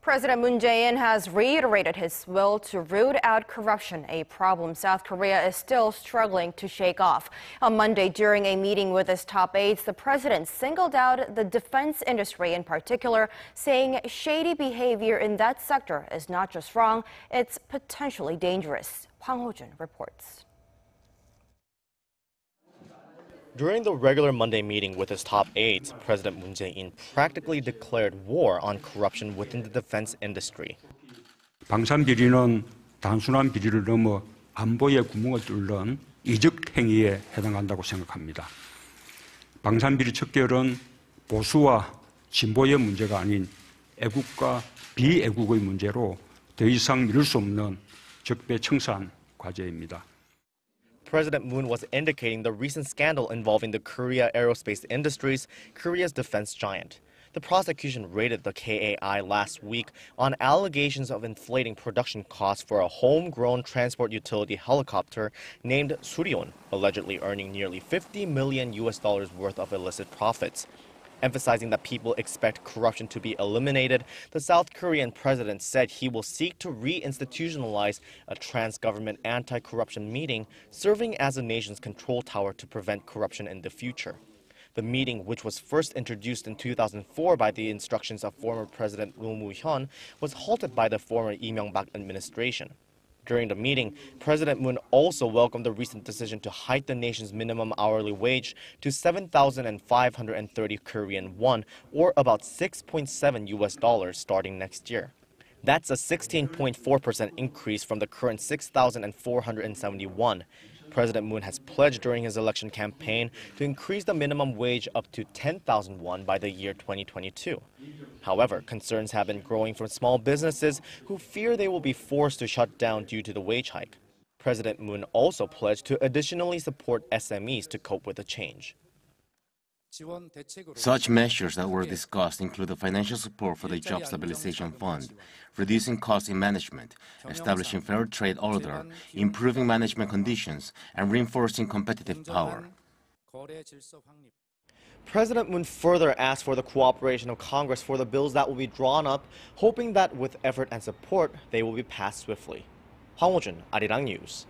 President Moon Jae-in has reiterated his will to root out corruption, a problem South Korea is still struggling to shake off. On Monday, during a meeting with his top aides, the president singled out the defense industry in particular, saying shady behavior in that sector is not just wrong, it's potentially dangerous. Hwang Hojun reports. During the regular Monday meeting with his top aides, President Moon Jae-in practically declared war on corruption within the defense industry. 방산비리는 단순한 비리를 넘어 안보의 구멍을 뚫는 이적행위에 해당한다고 생각합니다. 방산비리 척결은 보수와 진보의 문제가 아닌 애국과 비애국의 문제로 더 이상 미룰 수 없는 적폐청산 과제입니다. President Moon was indicating the recent scandal involving the Korea Aerospace Industries, Korea's defense giant. The prosecution raided the KAI last week on allegations of inflating production costs for a homegrown transport utility helicopter named Suryeon, allegedly earning nearly $50 million worth of illicit profits. Emphasizing that people expect corruption to be eliminated, the South Korean president said he will seek to reinstitutionalize a trans-government anti-corruption meeting, serving as the nation's control tower to prevent corruption in the future. The meeting, which was first introduced in 2004 by the instructions of former President Roh Moo-hyun, was halted by the former Lee Myung-bak administration. During the meeting, President Moon also welcomed the recent decision to hike the nation's minimum hourly wage to 7,530 Korean won, or about $6.7 starting next year. That's a 16.4% increase from the current 6,471. President Moon has pledged during his election campaign to increase the minimum wage up to 10,000 won by the year 2022. However, concerns have been growing from small businesses who fear they will be forced to shut down due to the wage hike. President Moon also pledged to additionally support SMEs to cope with the change. Such measures that were discussed include the financial support for the Job Stabilization Fund, reducing costs in management, establishing fair trade order, improving management conditions, and reinforcing competitive power. President Moon further asked for the cooperation of Congress for the bills that will be drawn up, hoping that with effort and support, they will be passed swiftly. Hwang Hojun, Arirang News.